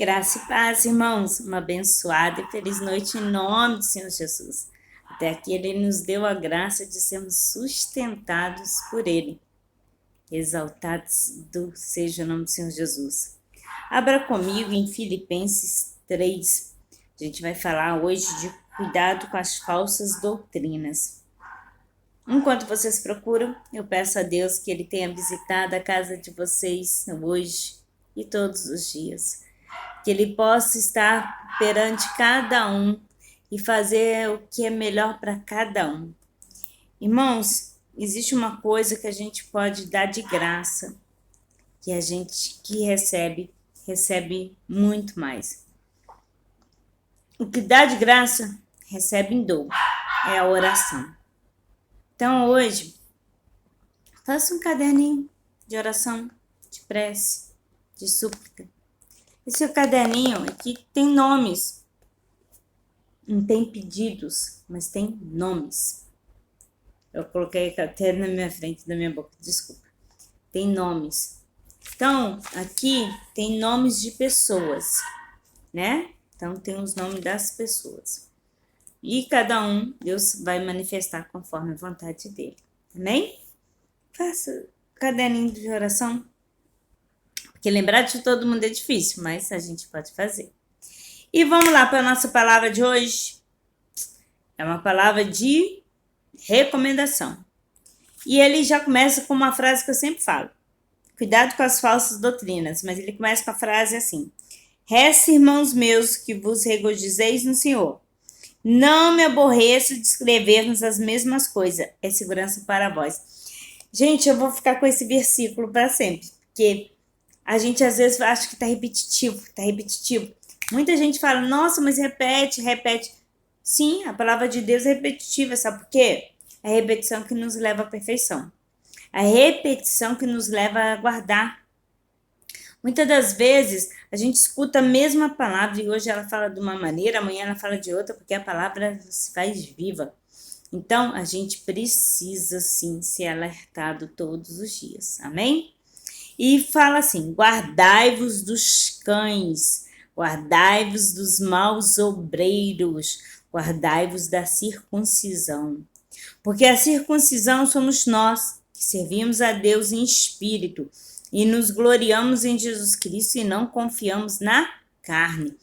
Graça e paz, irmãos. Uma abençoada e feliz noite em nome do Senhor Jesus. Até aqui Ele nos deu a graça de sermos sustentados por Ele. Exaltados seja o nome do Senhor Jesus. Abra comigo em Filipenses 3. A gente vai falar hoje de cuidado com as falsas doutrinas. Enquanto vocês procuram, eu peço a Deus que Ele tenha visitado a casa de vocês hoje e todos os dias. Que Ele possa estar perante cada um e fazer o que é melhor para cada um. Irmãos, existe uma coisa que a gente pode dar de graça, que a gente que recebe muito mais. O que dá de graça, recebe em dobro, é a oração. Então hoje, faça um caderninho de oração, de prece, de súplica. Esse caderninho aqui tem nomes. Não tem pedidos, mas tem nomes. Eu coloquei até na minha frente, da minha boca, desculpa. Tem nomes. Então, aqui tem nomes de pessoas, né? Então, tem os nomes das pessoas. E cada um, Deus vai manifestar conforme a vontade dele. Amém? Faça caderninho de oração. Porque lembrar de todo mundo é difícil, mas a gente pode fazer. E vamos lá para a nossa palavra de hoje. É uma palavra de recomendação. E ele já começa com uma frase que eu sempre falo. Cuidado com as falsas doutrinas. Mas ele começa com a frase assim. Resta, irmãos meus, que vos regozijeis no Senhor. Não me aborreço de escrever-nos as mesmas coisas. É segurança para vós. Gente, eu vou ficar com esse versículo para sempre. Porque a gente às vezes acha que tá repetitivo. Muita gente fala, nossa, mas repete. Sim, a palavra de Deus é repetitiva, sabe por quê? É a repetição que nos leva à perfeição. A repetição que nos leva a guardar. Muitas das vezes a gente escuta a mesma palavra e hoje ela fala de uma maneira, amanhã ela fala de outra, porque a palavra se faz viva. Então a gente precisa sim ser alertado todos os dias. Amém? E fala assim, guardai-vos dos cães, guardai-vos dos maus obreiros, guardai-vos da circuncisão. Porque a circuncisão somos nós, que servimos a Deus em espírito, e nos gloriamos em Jesus Cristo e não confiamos na carne.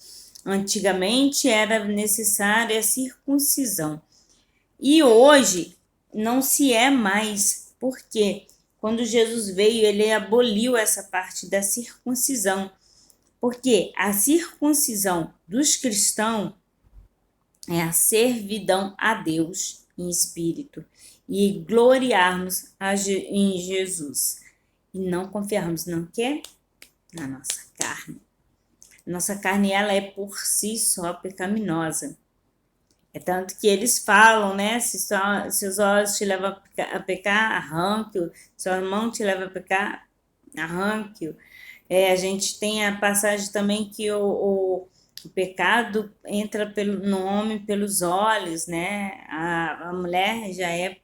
Antigamente era necessária a circuncisão. E hoje não se é mais, porque quando Jesus veio, ele aboliu essa parte da circuncisão. Porque a circuncisão dos cristãos é a servidão a Deus em espírito e gloriarmos em Jesus. E não confiarmos no quê? Na nossa carne. Nossa carne, ela é por si só pecaminosa. É tanto que eles falam, né? Se os olhos te levam a pecar, arranque-o. Se a mão te leva a pecar, arranque-o. A gente tem a passagem também que o pecado entra no homem pelos olhos, né? A mulher já é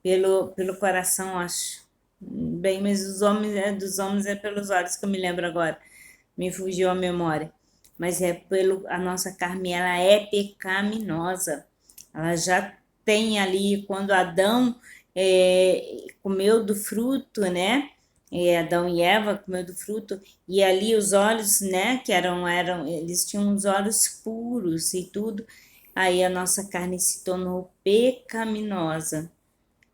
pelo coração, acho. Bem, mas dos homens é pelos olhos, que eu me lembro agora. Me fugiu a memória. Mas a nossa carne, ela é pecaminosa. Ela já tem ali, quando Adão comeu do fruto, né? Adão e Eva comeu do fruto, e ali os olhos, né? Que eles tinham os olhos puros e tudo. Aí a nossa carne se tornou pecaminosa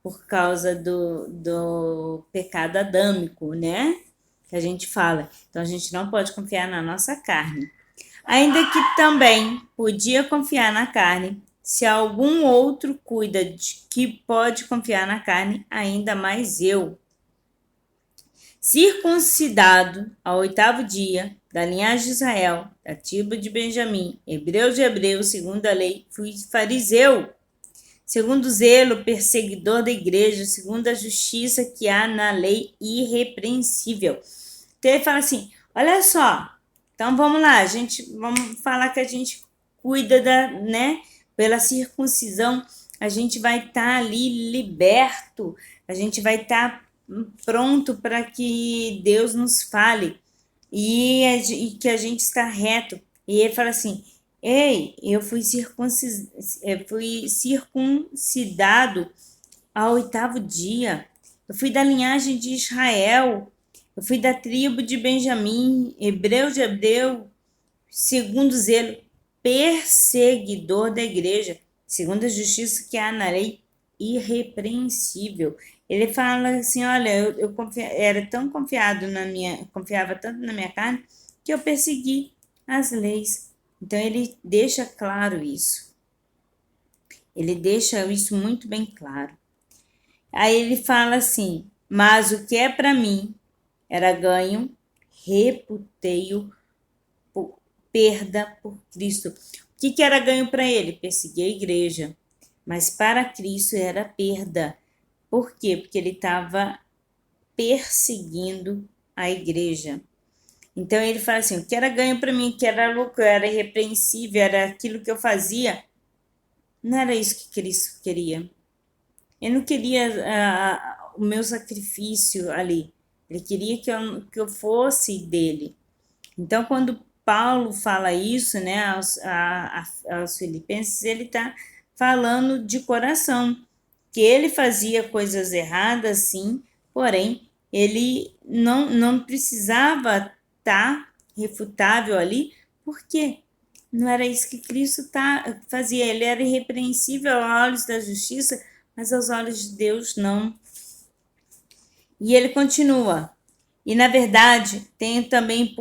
por causa do pecado adâmico, né? Que a gente fala. Então a gente não pode confiar na nossa carne. Ainda que também podia confiar na carne, se algum outro cuida de que pode confiar na carne, ainda mais eu. Circuncidado ao 8º dia, da linhagem de Israel, da tribo de Benjamim, hebreu de hebreus, segundo a lei, fui fariseu, segundo o zelo, perseguidor da igreja, segundo a justiça que há na lei, irrepreensível. Então ele fala assim, olha só, então vamos lá, vamos falar que a gente cuida né, pela circuncisão, a gente vai estar ali liberto, a gente vai estar pronto para que Deus nos fale. e que a gente está reto. E ele fala assim: ei, eu fui circuncidado ao 8º dia. Eu fui da linhagem de Israel. Eu fui da tribo de Benjamim, hebreu de hebreu, segundo zelo, perseguidor da igreja, segundo a justiça que há na lei, irrepreensível. Ele fala assim: olha, eu era tão confiava tanto na minha carne, que eu persegui as leis. Então ele deixa claro isso. Ele deixa isso muito bem claro. Aí ele fala assim: mas o que é para mim era ganho, reputei-o perda por Cristo. O que era ganho para ele? Perseguir a igreja. Mas para Cristo era perda. Por quê? Porque ele estava perseguindo a igreja. Então ele fala assim: o que era ganho para mim, que era lucro, era irrepreensível, era aquilo que eu fazia, não era isso que Cristo queria. Ele não queria o meu sacrifício ali. Ele queria que eu fosse dele. Então, quando Paulo fala isso, né, aos filipenses, ele está falando de coração, que ele fazia coisas erradas, sim, porém, ele não precisava estar refutável ali, porque não era isso que Cristo fazia. Ele era irrepreensível aos olhos da justiça, mas aos olhos de Deus não. E ele continua: e na verdade tenho também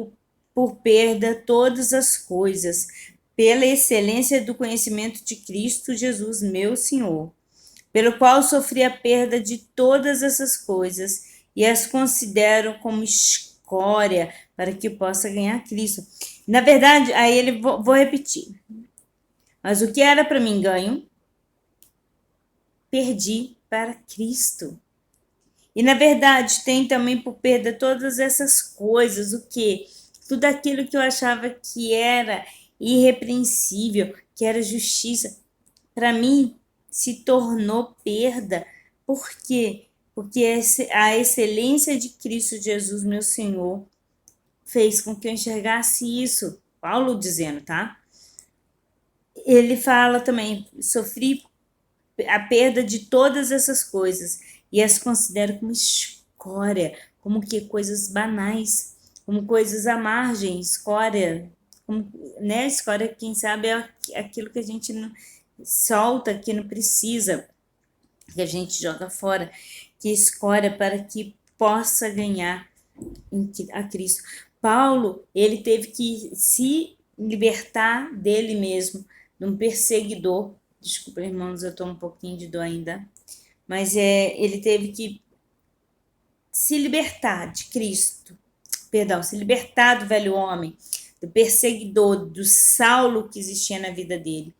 por perda todas as coisas, pela excelência do conhecimento de Cristo Jesus, meu Senhor, pelo qual sofri a perda de todas essas coisas e as considero como escória para que possa ganhar Cristo. Na verdade, aí ele vou repetir. Mas o que era para mim ganho, perdi para Cristo. E na verdade, tem também por perda todas essas coisas, o quê? Tudo aquilo que eu achava que era irrepreensível, que era justiça, para mim se tornou perda. Por quê? Porque a excelência de Cristo Jesus, meu Senhor, fez com que eu enxergasse isso. Paulo dizendo, tá? Ele fala também: sofri a perda de todas essas coisas e as considero como escória, como que coisas banais, como coisas à margem, escória, como, né? Escória, quem sabe, é aquilo que a gente não, solta, que não precisa, que a gente joga fora, que escória para que possa ganhar a Cristo. Paulo, ele teve que se libertar dele mesmo, de um perseguidor. Desculpa, irmãos, eu estou um pouquinho de dor ainda. Mas ele teve que se libertar de Cristo. Perdão, se libertar do velho homem, do perseguidor, do Saulo que existia na vida dele,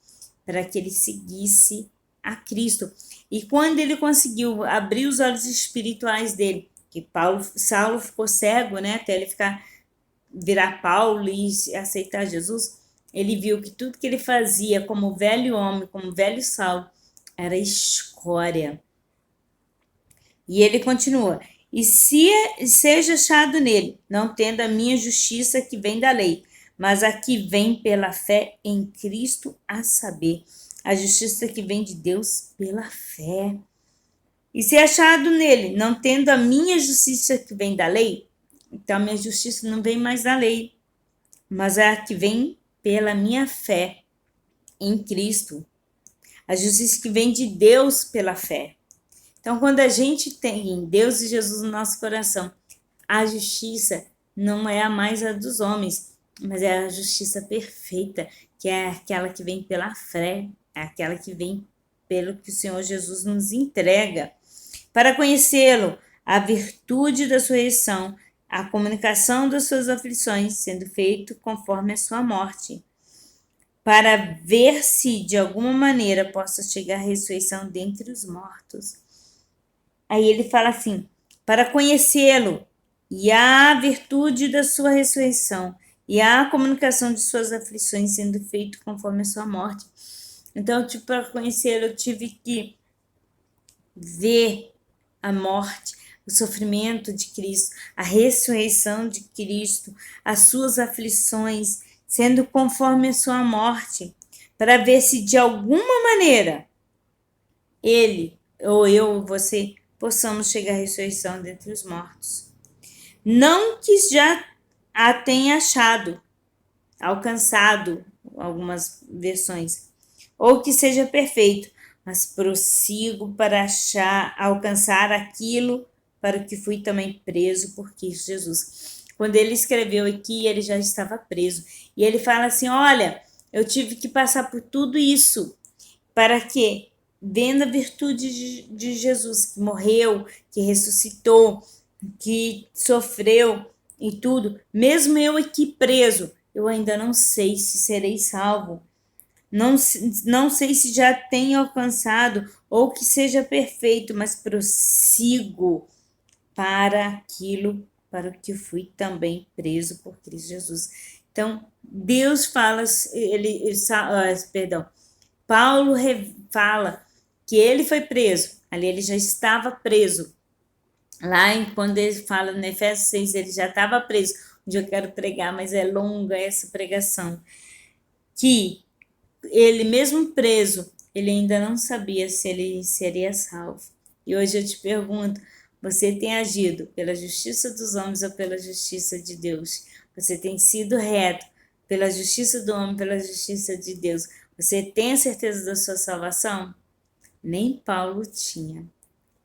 para que ele seguisse a Cristo. E quando ele conseguiu abrir os olhos espirituais dele, que Saulo ficou cego, né, até ele virar Paulo e aceitar Jesus, ele viu que tudo que ele fazia como velho homem, como velho Saulo, era escória. E ele continua: e se seja achado nele, não tendo a minha justiça que vem da lei, mas a que vem pela fé em Cristo, a saber, a justiça que vem de Deus pela fé. E se achado nele, não tendo a minha justiça que vem da lei, então a minha justiça não vem mais da lei, mas é a que vem pela minha fé em Cristo. A justiça que vem de Deus pela fé. Então, quando a gente tem Deus e Jesus no nosso coração, a justiça não é a mais a dos homens, mas é a justiça perfeita, que é aquela que vem pela fé, é aquela que vem pelo que o Senhor Jesus nos entrega. Para conhecê-lo, a virtude da sua ressurreição, a comunicação das suas aflições, sendo feito conforme a sua morte, para ver se de alguma maneira possa chegar à ressurreição dentre os mortos. Aí ele fala assim: para conhecê-lo e a virtude da sua ressurreição e a comunicação de suas aflições, sendo feito conforme a sua morte. Então, para conhecê-lo, eu tive que ver a morte, o sofrimento de Cristo, a ressurreição de Cristo, as suas aflições, sendo conforme a sua morte, para ver se de alguma maneira ele, ou eu, ou você, possamos chegar à ressurreição dentre os mortos. Não que já a tenha achado, alcançado, algumas versões, ou que seja perfeito, mas prossigo para alcançar aquilo para o que fui também preso por Cristo Jesus. Quando ele escreveu aqui, ele já estava preso. E ele fala assim, olha, eu tive que passar por tudo isso para que, vendo a virtude de Jesus, que morreu, que ressuscitou, que sofreu e tudo, mesmo eu aqui preso, eu ainda não sei se serei salvo. Não sei se já tenho alcançado ou que seja perfeito, mas prossigo para aquilo para o que fui também preso por Cristo Jesus. Então, Deus fala, Paulo fala que ele foi preso, ali ele já estava preso. Lá, quando ele fala no Efésios 6, ele já estava preso, onde eu quero pregar, mas é longa essa pregação, que ele mesmo preso, ele ainda não sabia se ele seria salvo. E hoje eu te pergunto, você tem agido pela justiça dos homens ou pela justiça de Deus? Você tem sido reto pela justiça do homem, pela justiça de Deus? Você tem a certeza da sua salvação? Nem Paulo tinha.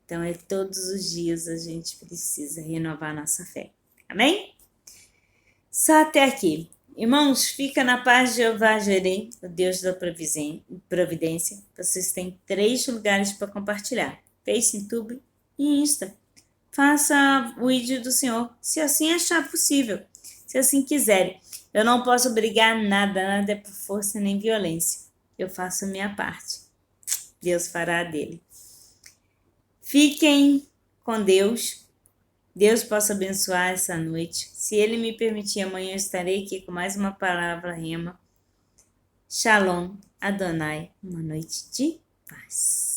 Então, todos os dias a gente precisa renovar nossa fé. Amém? Só até aqui. Irmãos, fica na paz de Jeová Jireh, o Deus da providência. Vocês têm 3 lugares para compartilhar: Face, YouTube e Insta. Faça o vídeo do Senhor, se assim achar possível, se assim quiserem. Eu não posso obrigar nada é por força nem violência. Eu faço a minha parte. Deus fará a dele. Fiquem com Deus. Deus possa abençoar essa noite. Se Ele me permitir, amanhã eu estarei aqui com mais uma palavra rema. Shalom, Adonai, uma noite de paz.